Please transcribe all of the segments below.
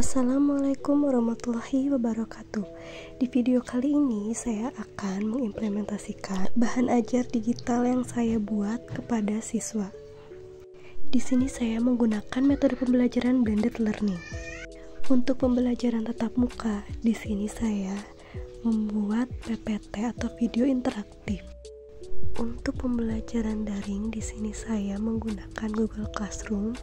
Assalamualaikum warahmatullahi wabarakatuh. Di video kali ini saya akan mengimplementasikan bahan ajar digital yang saya buat kepada siswa. Di sini saya menggunakan metode pembelajaran blended learning. Untuk pembelajaran tatap muka, di sini saya membuat PPT atau video interaktif. Untuk pembelajaran daring, di sini saya menggunakan Google Classroom.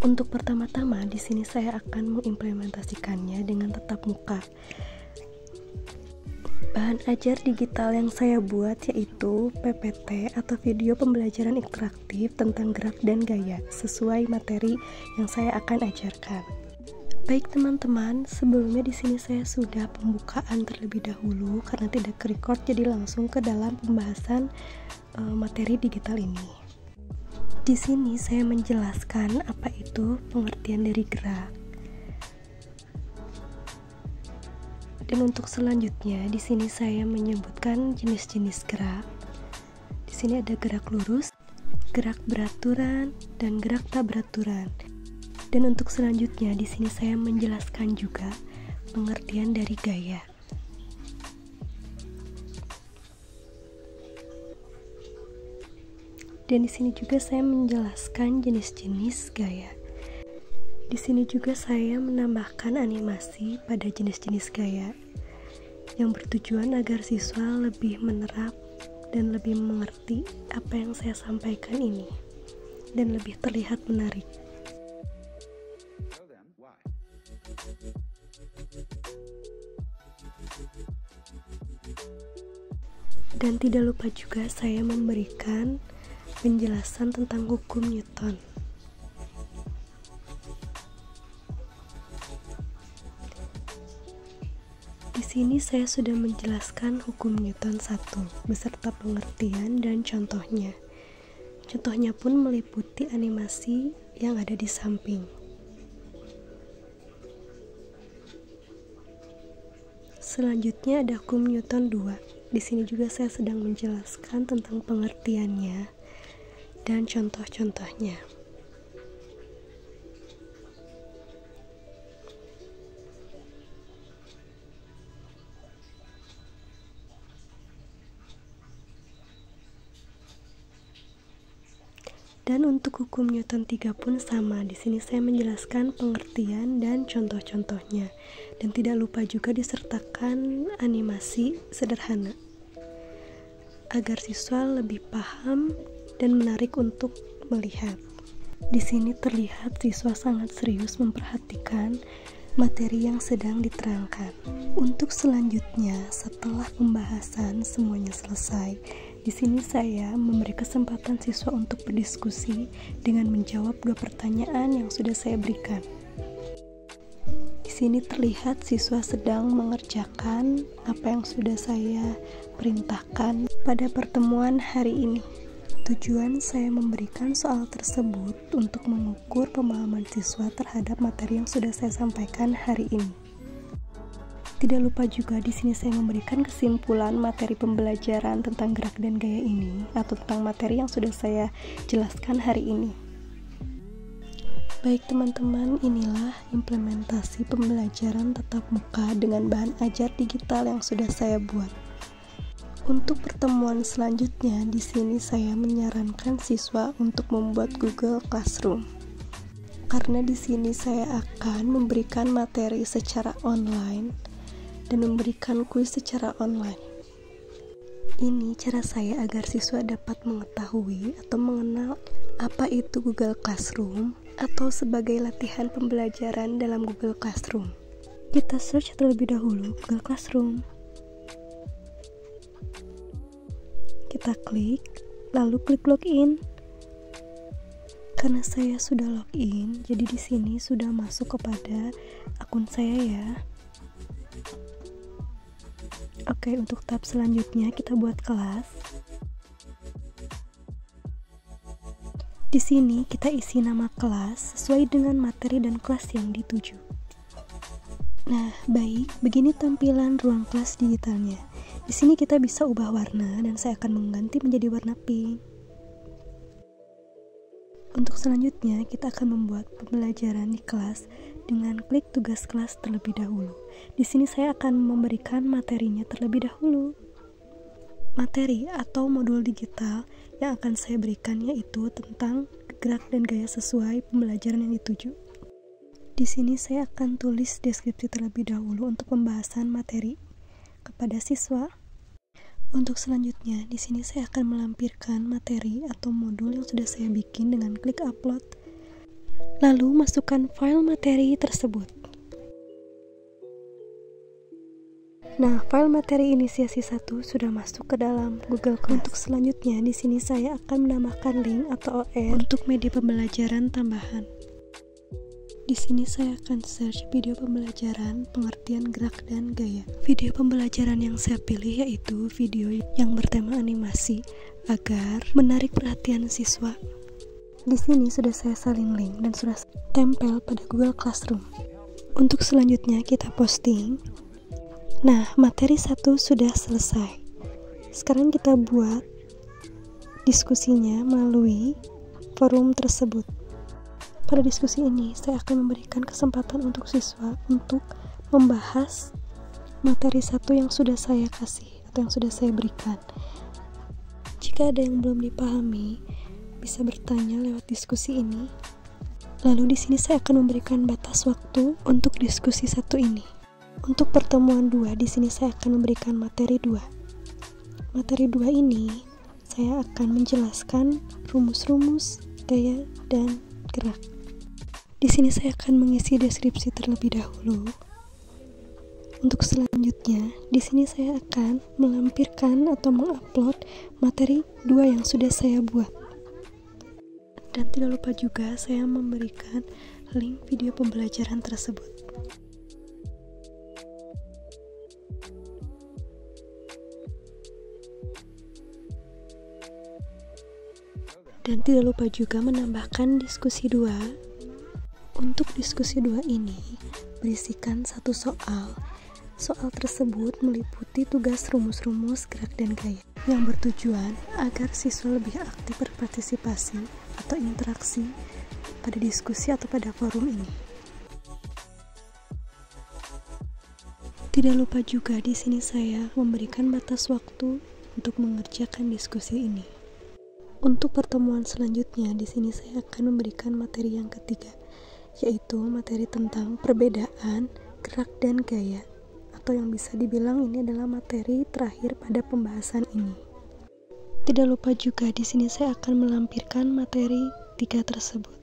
Untuk pertama-tama, di sini saya akan mengimplementasikannya dengan tatap muka. Bahan ajar digital yang saya buat yaitu PPT atau video pembelajaran interaktif tentang gerak dan gaya sesuai materi yang saya akan ajarkan. Baik teman-teman, sebelumnya di sini saya sudah pembukaan terlebih dahulu karena tidak ke-record, jadi langsung ke dalam pembahasan materi digital ini. Di sini saya menjelaskan apa itu pengertian dari gerak. Dan untuk selanjutnya di sini saya menyebutkan jenis-jenis gerak. Di sini ada gerak lurus, gerak beraturan, dan gerak tak beraturan. Dan untuk selanjutnya di sini saya menjelaskan juga pengertian dari gaya. Dan di sini juga saya menjelaskan jenis-jenis gaya. Di sini juga saya menambahkan animasi pada jenis-jenis gaya yang bertujuan agar siswa lebih menerap dan lebih mengerti apa yang saya sampaikan ini dan lebih terlihat menarik. Dan tidak lupa juga saya memberikan penjelasan tentang hukum Newton. Di sini saya sudah menjelaskan hukum Newton 1 beserta pengertian dan contohnya. Contohnya pun meliputi animasi yang ada di samping. Selanjutnya ada hukum Newton 2. Di sini juga saya sedang menjelaskan tentang pengertiannya dan contoh-contohnya. Dan untuk hukum Newton 3 pun sama. Di sini saya menjelaskan pengertian dan contoh-contohnya. Dan tidak lupa juga disertakan animasi sederhana agar siswa lebih paham dan menarik untuk melihat. Di sini terlihat siswa sangat serius memperhatikan materi yang sedang diterangkan. Untuk selanjutnya, setelah pembahasan semuanya selesai, di sini saya memberi kesempatan siswa untuk berdiskusi dengan menjawab 2 pertanyaan yang sudah saya berikan. Di sini terlihat siswa sedang mengerjakan apa yang sudah saya perintahkan pada pertemuan hari ini. Tujuan saya memberikan soal tersebut untuk mengukur pemahaman siswa terhadap materi yang sudah saya sampaikan hari ini. Tidak lupa juga di sini saya memberikan kesimpulan materi pembelajaran tentang gerak dan gaya ini atau tentang materi yang sudah saya jelaskan hari ini. Baik teman-teman, inilah implementasi pembelajaran tatap muka dengan bahan ajar digital yang sudah saya buat. Untuk pertemuan selanjutnya, di sini saya menyarankan siswa untuk membuat Google Classroom. Karena di sini saya akan memberikan materi secara online dan memberikan kuis secara online. Ini cara saya agar siswa dapat mengetahui atau mengenal apa itu Google Classroom atau sebagai latihan pembelajaran dalam Google Classroom. Kita search terlebih dahulu Google Classroom. Kita klik, lalu klik login. Karena saya sudah login, jadi di sini sudah masuk kepada akun saya ya. Oke, untuk tab selanjutnya kita buat kelas. Di sini kita isi nama kelas sesuai dengan materi dan kelas yang dituju. Nah, baik, begini tampilan ruang kelas digitalnya. Di sini kita bisa ubah warna dan saya akan mengganti menjadi warna pink. Untuk selanjutnya, kita akan membuat pembelajaran di kelas dengan klik tugas kelas terlebih dahulu. Di sini saya akan memberikan materinya terlebih dahulu. Materi atau modul digital yang akan saya berikan yaitu tentang gerak dan gaya sesuai pembelajaran yang dituju. Di sini saya akan tulis deskripsi terlebih dahulu untuk pembahasan materi kepada siswa. Untuk selanjutnya, di sini saya akan melampirkan materi atau modul yang sudah saya bikin dengan klik upload. Lalu masukkan file materi tersebut. Nah, file materi inisiasi 1 sudah masuk ke dalam Google Class. Untuk selanjutnya, di sini saya akan menambahkan link atau OR untuk media pembelajaran tambahan. Di sini saya akan search video pembelajaran pengertian gerak dan gaya. Video pembelajaran yang saya pilih yaitu video yang bertema animasi agar menarik perhatian siswa. Di sini sudah saya salin link dan sudah tempel pada Google Classroom. Untuk selanjutnya kita posting. Nah, materi 1 sudah selesai. Sekarang kita buat diskusinya melalui forum tersebut. Pada diskusi ini, saya akan memberikan kesempatan untuk siswa untuk membahas materi 1 yang sudah saya kasih atau yang sudah saya berikan. Jika ada yang belum dipahami, bisa bertanya lewat diskusi ini. Lalu di sini saya akan memberikan batas waktu untuk diskusi 1 ini. Untuk pertemuan 2, di sini saya akan memberikan materi 2. Materi 2 ini saya akan menjelaskan rumus-rumus, gaya, dan gerak. Di sini saya akan mengisi deskripsi terlebih dahulu. Untuk selanjutnya, di sini saya akan melampirkan atau mengupload materi 2 yang sudah saya buat. Dan tidak lupa juga saya memberikan link video pembelajaran tersebut. Dan tidak lupa juga menambahkan diskusi 2. Untuk diskusi 2 ini berisikan 1 soal. Soal tersebut meliputi tugas rumus-rumus gerak dan gaya yang bertujuan agar siswa lebih aktif berpartisipasi atau interaksi pada diskusi atau pada forum ini. Tidak lupa juga di sini saya memberikan batas waktu untuk mengerjakan diskusi ini. Untuk pertemuan selanjutnya, di sini saya akan memberikan materi yang ketiga, yaitu materi tentang perbedaan gerak dan gaya, atau yang bisa dibilang ini adalah materi terakhir pada pembahasan ini. Tidak lupa juga di sini saya akan melampirkan materi 3 tersebut.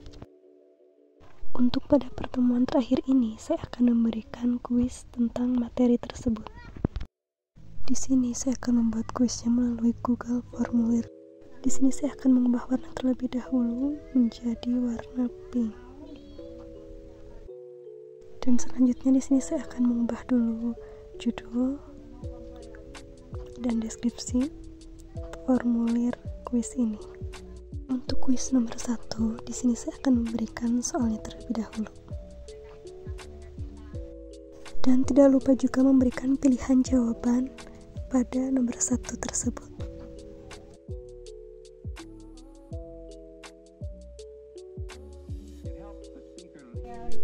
Untuk pada pertemuan terakhir ini, saya akan memberikan kuis tentang materi tersebut. Di sini saya akan membuat kuisnya melalui Google Formulir. Di sini saya akan mengubah warna terlebih dahulu menjadi warna pink. Dan selanjutnya di sini saya akan mengubah dulu judul dan deskripsi formulir kuis ini. Untuk kuis nomor 1, di sini saya akan memberikan soalnya terlebih dahulu. Dan tidak lupa juga memberikan pilihan jawaban pada nomor 1 tersebut.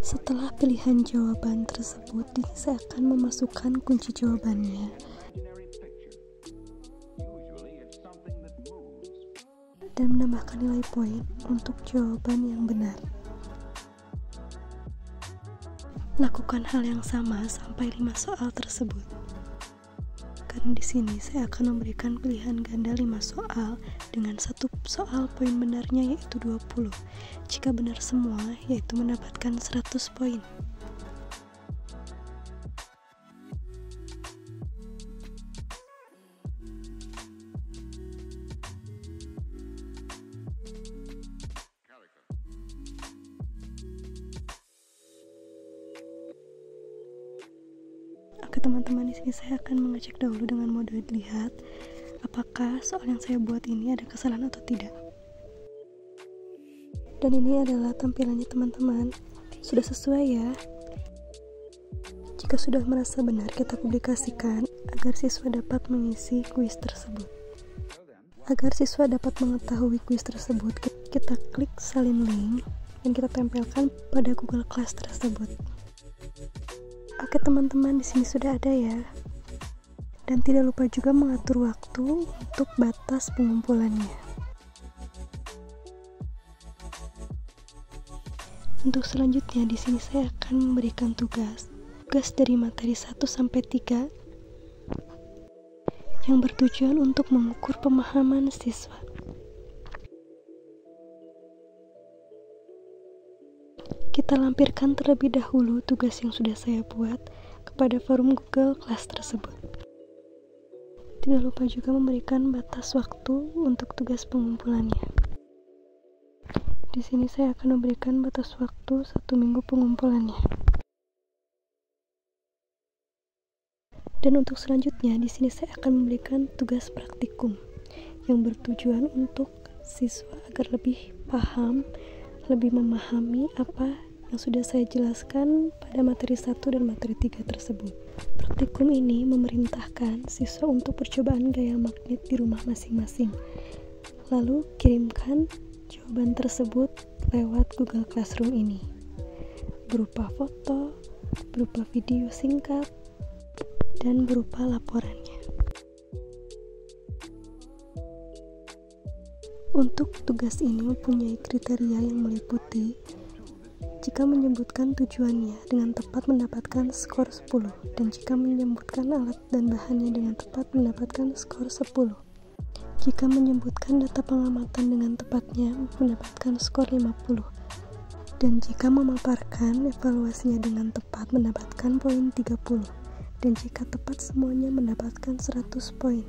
Setelah pilihan jawaban tersebut, saya akan memasukkan kunci jawabannya dan menambahkan nilai poin untuk jawaban yang benar. Lakukan hal yang sama sampai 5 soal tersebut. Dan di sini saya akan memberikan pilihan ganda 5 soal dengan 1 soal poin benarnya yaitu 20. Jika benar semua, yaitu mendapatkan 100 poin. Oke teman-teman, di sini saya akan mengecek dahulu dengan mode lihat apakah soal yang saya buat ini ada kesalahan atau tidak. Dan ini adalah tampilannya teman-teman. Sudah sesuai ya. Jika sudah merasa benar, kita publikasikan agar siswa dapat mengisi kuis tersebut. Agar siswa dapat mengetahui kuis tersebut, kita klik salin link dan kita tempelkan pada Google Class tersebut. Oke teman-teman, di sini sudah ada ya. Dan tidak lupa juga mengatur waktu untuk batas pengumpulannya. Untuk selanjutnya di sini saya akan memberikan tugas dari materi 1 sampai 3 yang bertujuan untuk mengukur pemahaman siswa. Kita lampirkan terlebih dahulu tugas yang sudah saya buat kepada forum Google Class tersebut. Tidak lupa juga memberikan batas waktu untuk tugas pengumpulannya. Di sini saya akan memberikan batas waktu 1 minggu pengumpulannya. Dan untuk selanjutnya di sini saya akan memberikan tugas praktikum yang bertujuan untuk siswa agar lebih paham, lebih memahami apa yang sudah saya jelaskan pada materi 1 dan materi 3 tersebut. Praktikum ini memerintahkan siswa untuk percobaan gaya magnet di rumah masing-masing. Lalu kirimkan jawaban tersebut lewat Google Classroom ini, berupa foto, berupa video singkat, dan berupa laporannya. Untuk tugas ini mempunyai kriteria yang meliputi jika menyebutkan tujuannya dengan tepat mendapatkan skor 10, dan jika menyebutkan alat dan bahannya dengan tepat mendapatkan skor 10. Jika menyebutkan data pengamatan dengan tepatnya mendapatkan skor 50, dan jika memaparkan evaluasinya dengan tepat mendapatkan poin 30, dan jika tepat semuanya mendapatkan 100 poin.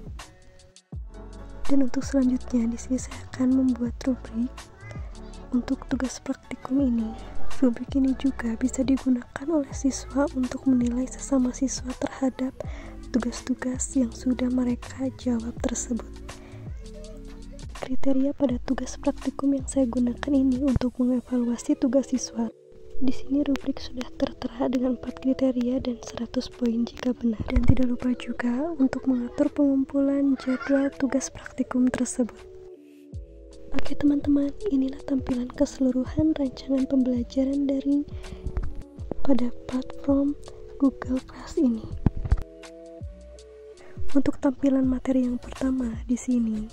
Dan untuk selanjutnya di sini saya akan membuat rubrik untuk tugas praktikum ini. Rubrik ini juga bisa digunakan oleh siswa untuk menilai sesama siswa terhadap tugas-tugas yang sudah mereka jawab tersebut. Kriteria pada tugas praktikum yang saya gunakan ini untuk mengevaluasi tugas siswa. Di sini rubrik sudah tertera dengan 4 kriteria dan 100 poin jika benar. Dan tidak lupa juga untuk mengatur pengumpulan jadwal tugas praktikum tersebut. Oke teman-teman, inilah tampilan keseluruhan rancangan pembelajaran daring pada platform Google Class ini. Untuk tampilan materi yang pertama di sini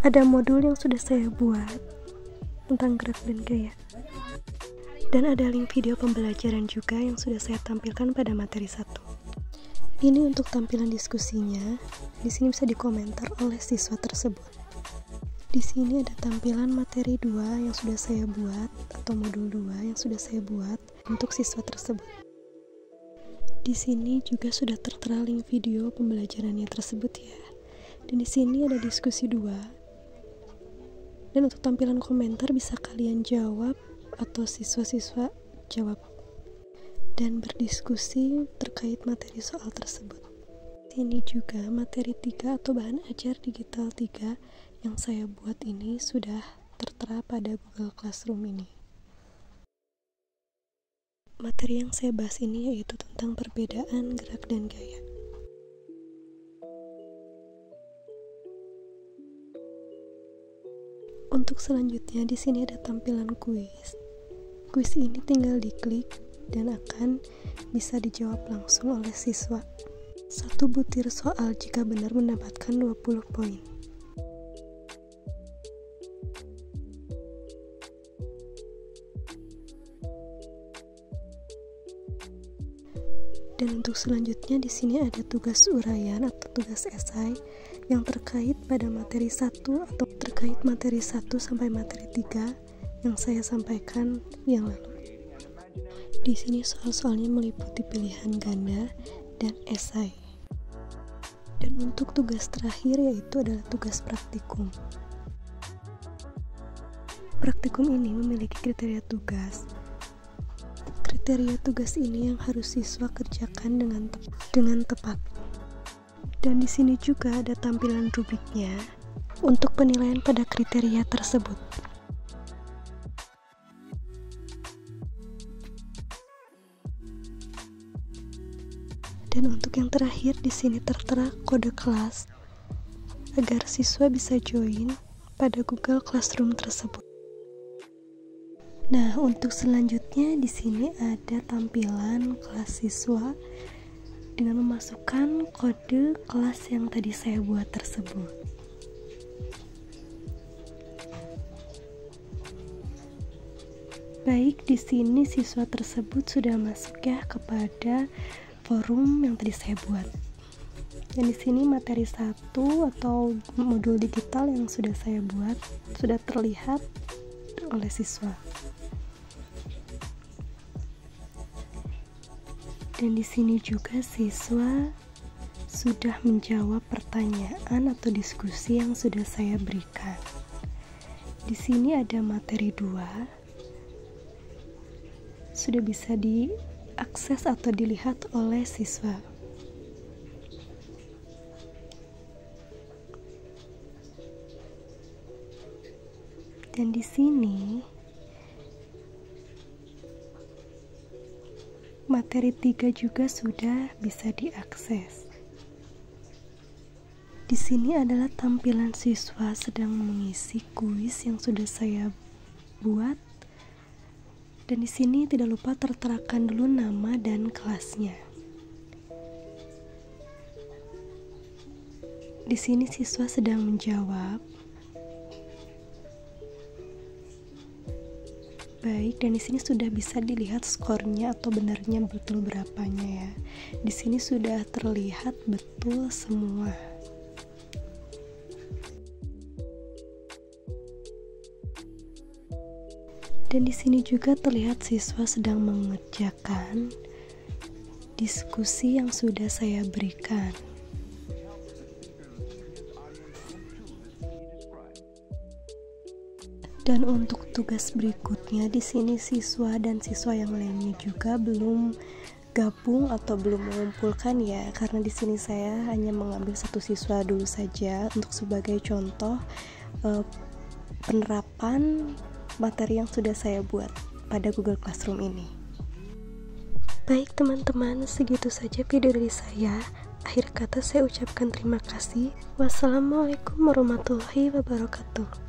ada modul yang sudah saya buat tentang gerak dan gaya. Dan ada link video pembelajaran juga yang sudah saya tampilkan pada materi 1. Ini untuk tampilan diskusinya. Di sini bisa dikomentar oleh siswa tersebut. Di sini ada tampilan materi 2 yang sudah saya buat atau modul 2 yang sudah saya buat untuk siswa tersebut. Di sini juga sudah tertera link video pembelajarannya tersebut ya. Dan di sini ada diskusi 2. Dan untuk tampilan komentar bisa kalian jawab atau siswa-siswa jawab dan berdiskusi terkait materi soal tersebut. Ini juga materi 3 atau bahan ajar digital 3 yang saya buat ini sudah tertera pada Google Classroom ini. Materi yang saya bahas ini yaitu tentang perbedaan gerak dan gaya. Untuk selanjutnya di sini ada tampilan kuis. Kuis ini tinggal diklik dan akan bisa dijawab langsung oleh siswa. 1 butir soal jika benar mendapatkan 20 poin. Dan untuk selanjutnya di sini ada tugas uraian atau tugas esai yang terkait pada materi 1 atau terkait materi 1 sampai materi 3 yang saya sampaikan yang lalu. Di sini soal-soalnya meliputi pilihan ganda dan esai. Dan untuk tugas terakhir yaitu adalah tugas praktikum. Praktikum ini memiliki kriteria tugas. Kriteria tugas ini yang harus siswa kerjakan dengan tepat. Dan di sini juga ada tampilan rubriknya untuk penilaian pada kriteria tersebut. Dan untuk yang terakhir di sini tertera kode kelas agar siswa bisa join pada Google Classroom tersebut. Nah, untuk selanjutnya di sini ada tampilan kelas siswa dengan memasukkan kode kelas yang tadi saya buat tersebut. Baik, di sini siswa tersebut sudah masuk ya kepada forum yang tadi saya buat. Dan di sini materi 1 atau modul digital yang sudah saya buat sudah terlihat oleh siswa. Dan di sini juga siswa sudah menjawab pertanyaan atau diskusi yang sudah saya berikan. Di sini ada materi 2, sudah bisa diakses atau dilihat oleh siswa. Dan di sini materi 3 juga sudah bisa diakses. Di sini adalah tampilan siswa sedang mengisi kuis yang sudah saya buat. Dan di sini tidak lupa terterakan dulu nama dan kelasnya. Di sini siswa sedang menjawab. Baik, dan di sini sudah bisa dilihat skornya atau benarnya betul berapanya ya. Di sini sudah terlihat betul semua. Dan di sini juga terlihat siswa sedang mengerjakan diskusi yang sudah saya berikan. Dan untuk tugas berikutnya di sini siswa dan siswa yang lainnya juga belum gabung atau belum mengumpulkan ya, karena di sini saya hanya mengambil satu siswa dulu saja untuk sebagai contoh penerapan materi yang sudah saya buat pada Google Classroom ini. Baik teman-teman, segitu saja video dari saya. Akhir kata saya ucapkan terima kasih. Wassalamualaikum warahmatullahi wabarakatuh.